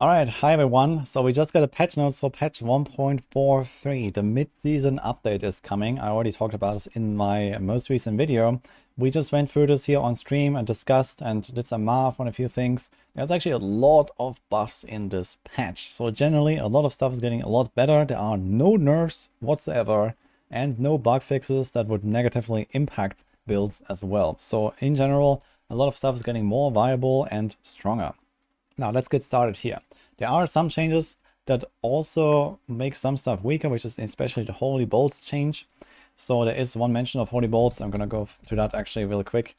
Alright, hi everyone. So we just got a patch notes for patch 1.43. The mid-season update is coming. I already talked about this in my most recent video. We just went through this here on stream and discussed and did some math on a few things. There's actually a lot of buffs in this patch. So generally, a lot of stuff is getting a lot better. There are no nerfs whatsoever and no bug fixes that would negatively impact builds as well. So in general, a lot of stuff is getting more viable and stronger. Now let's get started here. There are some changes that also make some stuff weaker, which is especially the Holy Bolts change. So there is one mention of Holy Bolts. I'm gonna go to that actually really quick.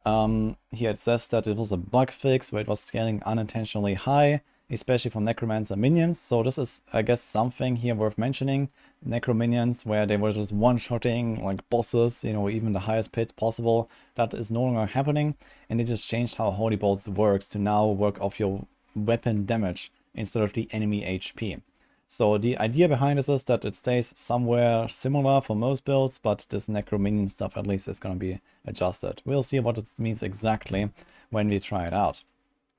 Here it says that it was a bug fix where it was scaling unintentionally high, especially for Necromancer minions. So this is, I guess, something here worth mentioning. Necro minions where they were just one-shotting like bosses, you know, even the highest pits possible. That is no longer happening, and they just changed how Holy Bolts works to now work off your weapon damage instead of the enemy HP. So the idea behind this is that it stays somewhere similar for most builds, but this Necro minion stuff at least is going to be adjusted. We'll see what it means exactly when we try it out.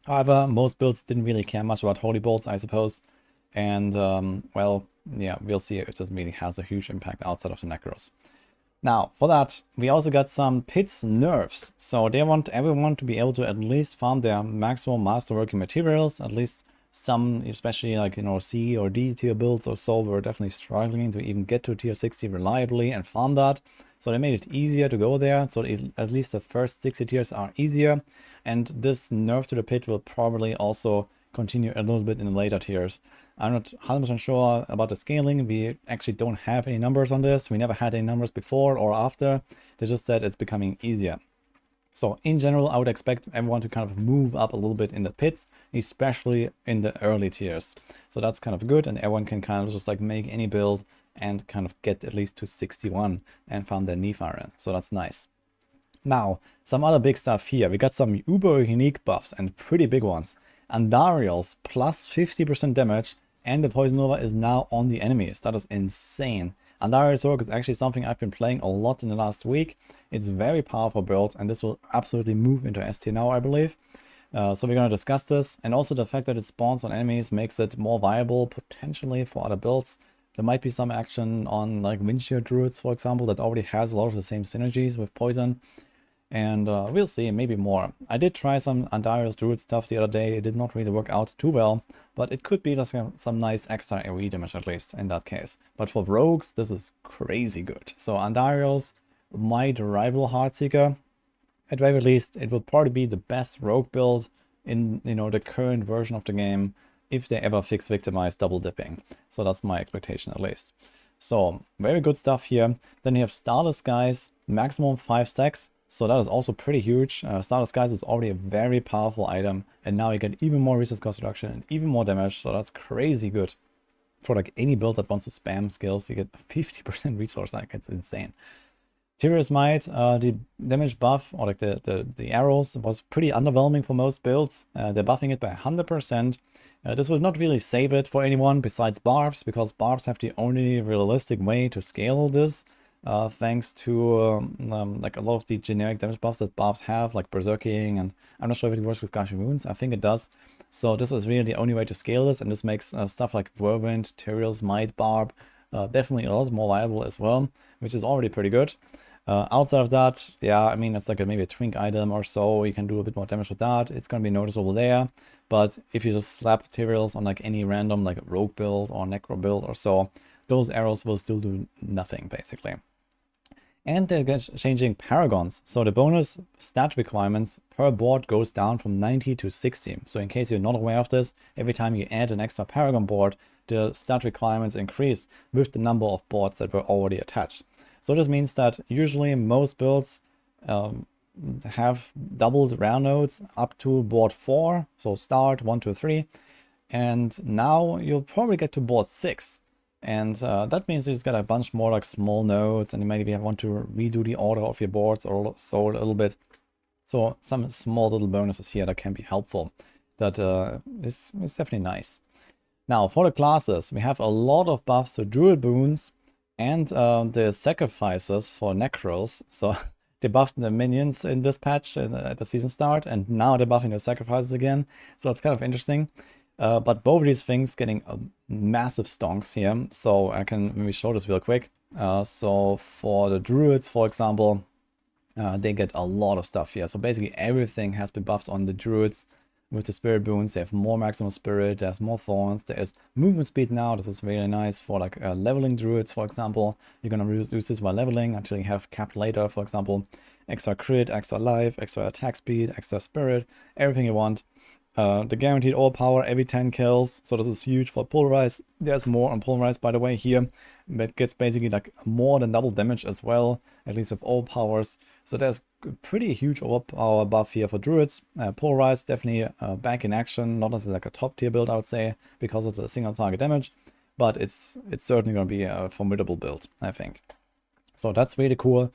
However, most builds didn't really care much about Holy Bolts, I suppose. And, well, yeah, we'll see if this really has a huge impact outside of the Necros. Now, for that, we also got some pits nerfs. So they want everyone to be able to at least farm their maximum masterworking materials, at least some, especially like, you know, C or D tier builds or so, were definitely struggling to even get to tier 60 reliably and farm that. So they made it easier to go there, so at least the first 60 tiers are easier. And this nerf to the pit will probably also continue a little bit in the later tiers. I'm not 100% sure about the scaling. We actually don't have any numbers on this. We never had any numbers before or after. They just said it's becoming easier. So in general, I would expect everyone to kind of move up a little bit in the pits, especially in the early tiers. So that's kind of good, and everyone can kind of just like make any build and kind of get at least to 61 and farm their Nephirin. So that's nice. Now, some other big stuff here. We got some uber unique buffs and pretty big ones. Andariel's plus 50% damage, and the Poison Nova is now on the enemies. That is insane. Andariel's Rogue is actually something I've been playing a lot in the last week. It's very powerful build, and this will absolutely move into ST now, I believe. So we're going to discuss this, and also the fact that it spawns on enemies makes it more viable potentially for other builds. There might be some action on like Windshield Druids, for example, that already has a lot of the same synergies with Poison. And we'll see, maybe more. I did try some Andariel's Druid stuff the other day. It did not really work out too well, but it could be like some nice extra AoE damage at least in that case. But for rogues, this is crazy good. So Andariel's might rival Heartseeker. At very least, it will probably be the best rogue build in, you know, the current version of the game if they ever fix Victimize double dipping. So that's my expectation at least. So very good stuff here. Then you have Starless Skies, maximum 5 stacks. So that is also pretty huge. Starless Skies is already a very powerful item, and now you get even more resource cost reduction and even more damage, so that's crazy good. For like any build that wants to spam skills, you get 50% resource, like it's insane. Tyrio's Might, the damage buff, or like the arrows, was pretty underwhelming for most builds. They're buffing it by 100%. This will not really save it for anyone besides Barbs, because Barbs have the only realistic way to scale this. Thanks to like a lot of the generic damage buffs that Barbs have, like Berserking, and I'm not sure if it works with Gushing Wounds. I think it does. So this is really the only way to scale this, and this makes stuff like Whirlwind, Tyrio's Might, Barb definitely a lot more viable as well, which is already pretty good. Outside of that, yeah, I mean, it's like maybe a twink item or so. You can do a bit more damage with that. It's going to be noticeable there. But if you just slap materials on like any random like rogue build or necro build or so, those arrows will still do nothing basically. And they're changing paragons. So the bonus stat requirements per board goes down from 90 to 60. So in case you're not aware of this, every time you add an extra paragon board, the stat requirements increase with the number of boards that were already attached. So this means that usually most builds have doubled round nodes up to board 4. So start 1, 2, 3. And now you'll probably get to board 6. And that means you just got a bunch more like small nodes, and you maybe want to redo the order of your boards or so a little bit. So some small little bonuses here that can be helpful. That is definitely nice. Now for the classes, we have a lot of buffs to Druid boons and the sacrifices for Necros. So they buffed the minions in this patch at the season start, and now they're buffing the sacrifices again. So it's kind of interesting. But both of these things getting massive stonks here. So I can maybe show this real quick. So for the druids, for example, they get a lot of stuff here. So basically everything has been buffed on the druids with the spirit boons. They have more maximum spirit, there's more thorns, there is movement speed now. This is really nice for like leveling druids, for example. You're gonna use this while leveling until you have capped later, for example. Extra crit, extra life, extra attack speed, extra spirit, everything you want. The guaranteed overpower every 10 kills, so this is huge for Pulverize. There's more on Pulverize, by the way, here. That gets basically like more than double damage as well, at least with overpowers. So there's a pretty huge overpower buff here for Druids. Pulverize definitely back in action, not as like a top tier build, I would say, because of the single target damage. But it's certainly going to be a formidable build, I think. So that's really cool.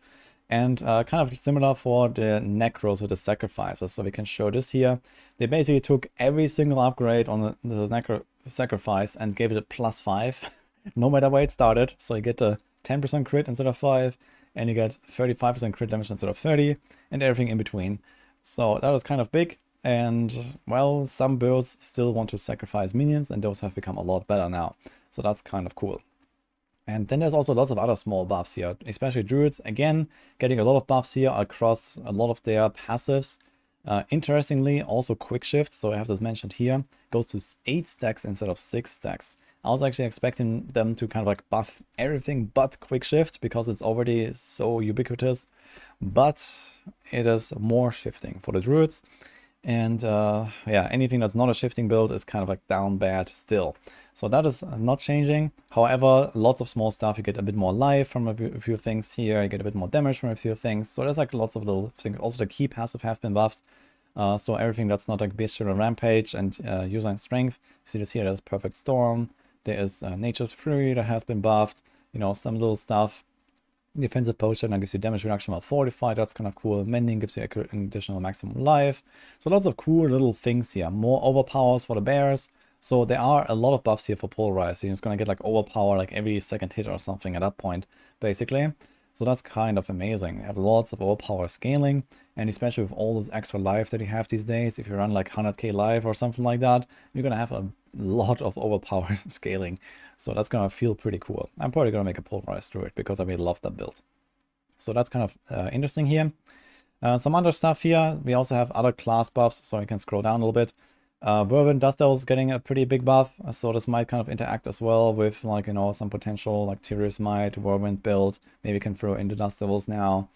And kind of similar for the Necros or the Sacrifices. So we can show this here. They basically took every single upgrade on the Necro Sacrifice and gave it a +5, no matter where it started. So you get a 10% crit instead of 5, and you get 35% crit damage instead of 30, and everything in between. So that was kind of big. And, well, some builds still want to sacrifice minions, and those have become a lot better now. So that's kind of cool. And then there's also lots of other small buffs here, especially druids, again, getting a lot of buffs here across a lot of their passives. Interestingly, also quick shift, so I have this mentioned here, goes to 8 stacks instead of 6 stacks. I was actually expecting them to kind of like buff everything but quick shift because it's already so ubiquitous, but it is more shifting for the druids. And yeah, anything that's not a shifting build is kind of like down bad still. So that is not changing. However, lots of small stuff. You get a bit more life from a few things here. You get a bit more damage from a few things. So there's like lots of little things. Also the key passive have been buffed. So everything that's not like Bestial Rampage and User and Strength. You see this here, there's Perfect Storm. There is Nature's Fury that has been buffed. You know, some little stuff. Defensive Potion that gives you damage reduction while fortified, that's kind of cool. Mending gives you an additional maximum life. So lots of cool little things here. More overpowers for the bears. So there are a lot of buffs here for Pulverize. So you're just going to get like overpower like every second hit or something at that point, basically. So that's kind of amazing. You have lots of overpower scaling, and especially with all this extra life that you have these days, if you run like 100k life or something like that, you're going to have a lot of overpower scaling. So that's going to feel pretty cool. I'm probably going to make a Pulverize Druid because I really love that build. So that's kind of interesting here. Some other stuff here. We also have other class buffs, so you can scroll down a little bit. Whirlwind Dust Devil is getting a pretty big buff, so this might kind of interact as well with, like, you know, some potential like Tyrius Might, Whirlwind build. Maybe you can throw into Dust Devils now.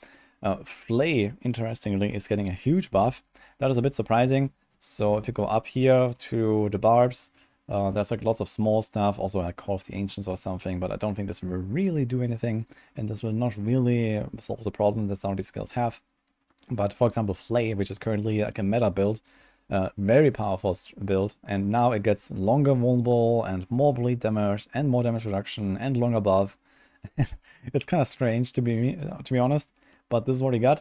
Flay, interestingly, is getting a huge buff. That is a bit surprising. So if you go up here to the barbs, there's like lots of small stuff, also like Call of the Ancients or something, but I don't think this will really do anything, and this will not really solve the problem that some of these skills have. But for example, Flay, which is currently like a meta build, very powerful build, and now it gets longer vulnerable and more bleed damage and more damage reduction and longer buff. It's kind of strange to be honest, but this is what you got.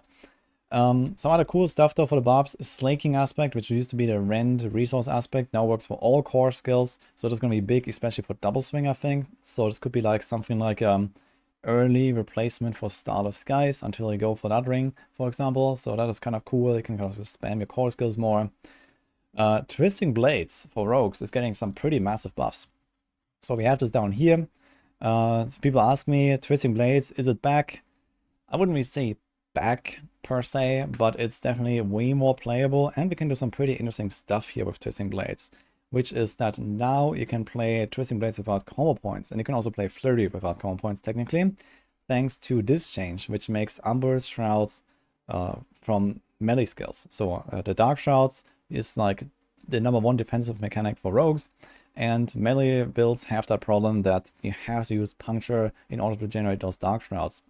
Some other cool stuff though for the buffs. Slaking aspect, which used to be the rend resource aspect, now works for all core skills, so that's going to be big, especially for double swing, I think. So this could be like something like early replacement for Starless Skies until you go for that ring, for example. So that is kind of cool. You can also spam your core skills more. Twisting Blades for rogues is getting some pretty massive buffs. So we have this down here. People ask me, Twisting Blades, is it back? I wouldn't really say back per se, but it's definitely way more playable, and we can do some pretty interesting stuff here with Twisting Blades, which is that now you can play Twisting Blades without combo points, and you can also play Flurry without combo points technically, thanks to this change, which makes Umber's Shrouds from melee skills. So the Dark Shrouds is like the #1 defensive mechanic for rogues, and melee builds have that problem that you have to use Puncture in order to generate those Dark Shrouds.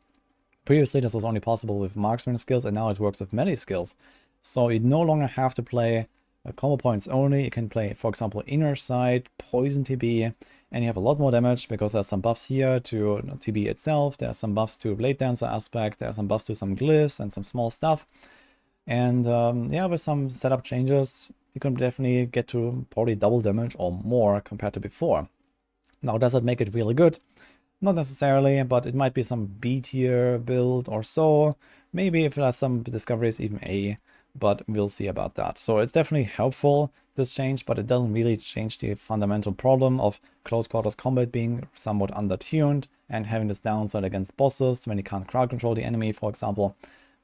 Previously this was only possible with marksman skills, and now it works with melee skills. So you no longer have to play combo points only. You can play, for example, Inner Sight, Poison TB, and you have a lot more damage because there's some buffs here to TB itself. There's some buffs to Blade Dancer aspect. There's some buffs to some glyphs and some small stuff. And yeah, with some setup changes, you can definitely get to probably double damage or more compared to before. Now, does it make it really good? Not necessarily, but it might be some B tier build or so. Maybe if there's some discoveries, even A. but we'll see about that. So it's definitely helpful, this change, but it doesn't really change the fundamental problem of close quarters combat being somewhat undertuned and having this downside against bosses when you can't crowd control the enemy, for example.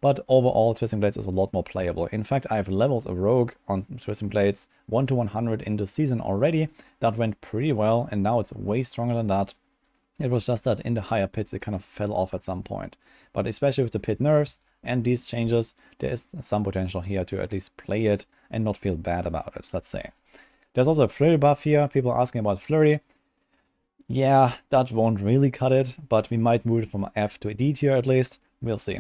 But overall, Twisting Blades is a lot more playable. In fact, I've leveled a rogue on Twisting Blades 1 to 100 in the season already. That went pretty well, and now it's way stronger than that. It was just that in the higher pits, it kind of fell off at some point. But especially with the pit nerfs and these changes, there is some potential here to at least play it and not feel bad about it, let's say. There's also a flurry buff here. People are asking about flurry. Yeah, that won't really cut it, but we might move it from F to a D tier at least. We'll see.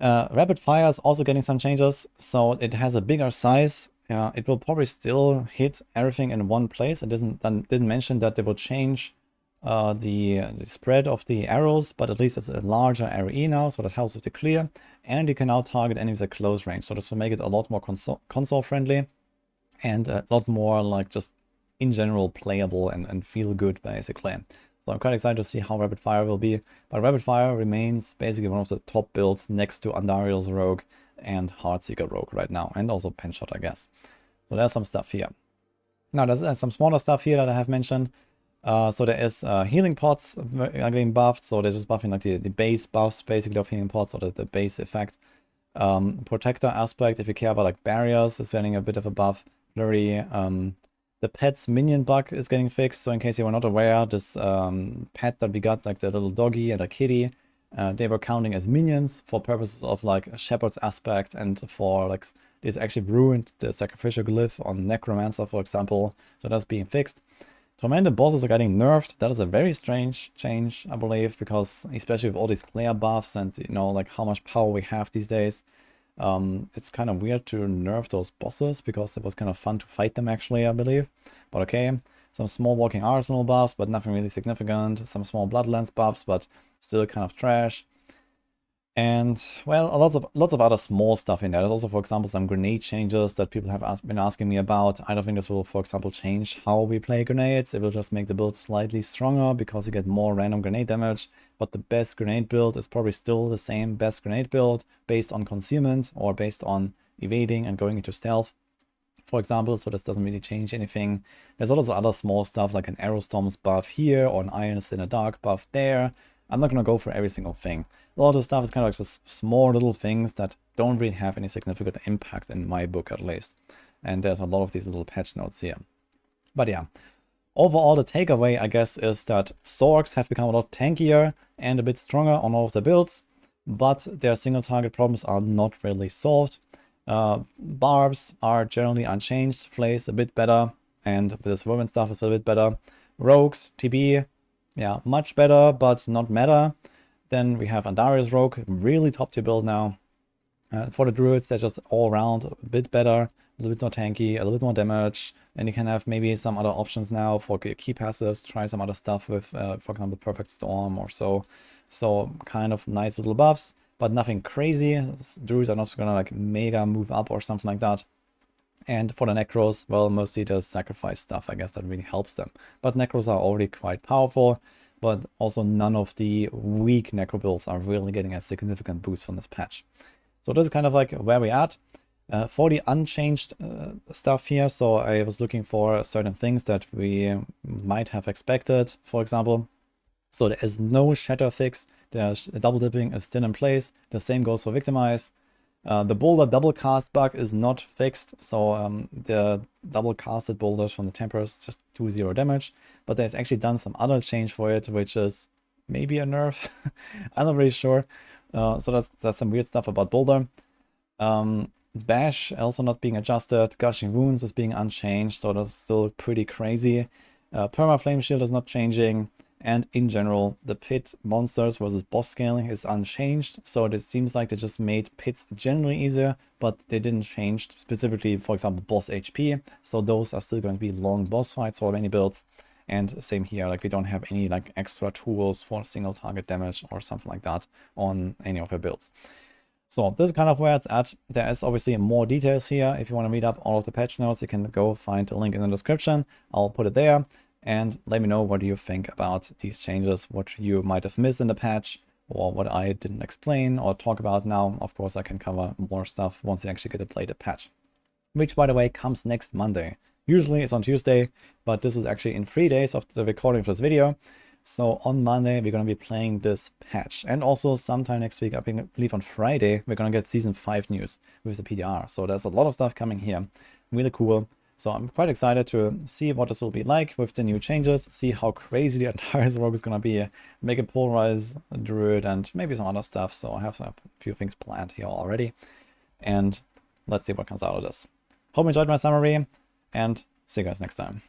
Rapid fire is also getting some changes, so it has a bigger size. It will probably still hit everything in one place. It didn't mention that they will change the spread of the arrows, but at least it's a larger ARE now, so that helps with the clear. And you can now target enemies at close range, so this will make it a lot more console friendly and a lot more like just in general playable and feel good basically. So I'm quite excited to see how Rapid Fire will be. But Rapid Fire remains basically one of the top builds next to Andariel's Rogue and Heartseeker Rogue right now. And also Penshot, I guess. So there's some stuff here. Now there's some smaller stuff here that I have mentioned. So there is healing pots are getting buffed. So they're just buffing like the base buffs basically of healing pots, or the base effect. Protector aspect, if you care about like barriers, is getting a bit of a buff. Flurry. The pet's minion bug is getting fixed, so in case you were not aware, this pet that we got, like the little doggy and a kitty, they were counting as minions for purposes of like a shepherd's aspect, and for like, this actually ruined the sacrificial glyph on Necromancer, for example, so that's being fixed. Tormented bosses are getting nerfed. That is a very strange change, I believe, because especially with all these player buffs and, you know, like how much power we have these days, it's kind of weird to nerf those bosses because it was kind of fun to fight them actually, I believe. But okay, some small walking arsenal buffs, but nothing really significant. Some small bloodlands buffs, but still kind of trash. And well, lots of other small stuff in there. There's also, for example, some grenade changes that people have been asking me about. I don't think this will, for example, change how we play grenades. It will just make the build slightly stronger because you get more random grenade damage. But the best grenade build is probably still the same best grenade build based on concealment or based on evading and going into stealth, for example. So this doesn't really change anything. There's also other small stuff like an Arrow Storms buff here or an Irons in the Dark buff there. I'm not going to go for every single thing. A lot of stuff is kind of like just small little things that don't really have any significant impact in my book, at least. And there's a lot of these little patch notes here. But yeah, overall the takeaway, I guess, is that Zorks have become a lot tankier and a bit stronger on all of the builds, but their single target problems are not really solved. Barbs are generally unchanged, Flays a bit better, and this woman stuff is a bit better. Rogues, TB, yeah, much better, but not meta. Then we have Andariel's Rogue, really top tier build now. For the Druids, they're just all around a bit better, a little bit more tanky, a little bit more damage. And you can have maybe some other options now for key passives, try some other stuff with, for example, Perfect Storm or so. So kind of nice little buffs, but nothing crazy. Druids are not gonna like mega move up or something like that. And for the Necros, well, mostly the sacrifice stuff, I guess, that really helps them. But Necros are already quite powerful, but also none of the weak Necro builds are really getting a significant boost from this patch. So this is kind of like where we're at. For the unchanged stuff here, so I was looking for certain things that we might have expected, for example. So there is no shatter fix, the double dipping is still in place, the same goes for Victimize. The boulder double cast bug is not fixed, so the double casted boulders from the Templars just do 0 damage, but they've actually done some other change for it, which is maybe a nerf. I'm not really sure. So that's some weird stuff about boulder. Bash also not being adjusted. Gushing Wounds is being unchanged, so that's still pretty crazy. Perma Flame Shield is not changing. And in general, the pit monsters versus boss scaling is unchanged. So it seems like they just made pits generally easier, but they didn't change specifically, for example, boss HP. So those are still going to be long boss fights for many builds. And same here, like we don't have any like extra tools for single target damage or something like that on any of our builds. So this is kind of where it's at. There is obviously more details here. If you want to read up all of the patch notes, you can go find the link in the description. I'll put it there. And let me know what you think about these changes, what you might have missed in the patch, or what I didn't explain or talk about now. Of course, I can cover more stuff once you actually get to play the patch, which, by the way, comes next Monday. Usually it's on Tuesday, but this is actually in 3 days of the recording of this video. So on Monday, we're going to be playing this patch. And also sometime next week, I believe on Friday, we're going to get Season 5 news with the PDR. So there's a lot of stuff coming here. Really cool. So I'm quite excited to see what this will be like with the new changes, see how crazy the entire rogue is going to be, make it polarize Druid and maybe some other stuff. So I have a few things planned here already. And let's see what comes out of this. Hope you enjoyed my summary, and see you guys next time.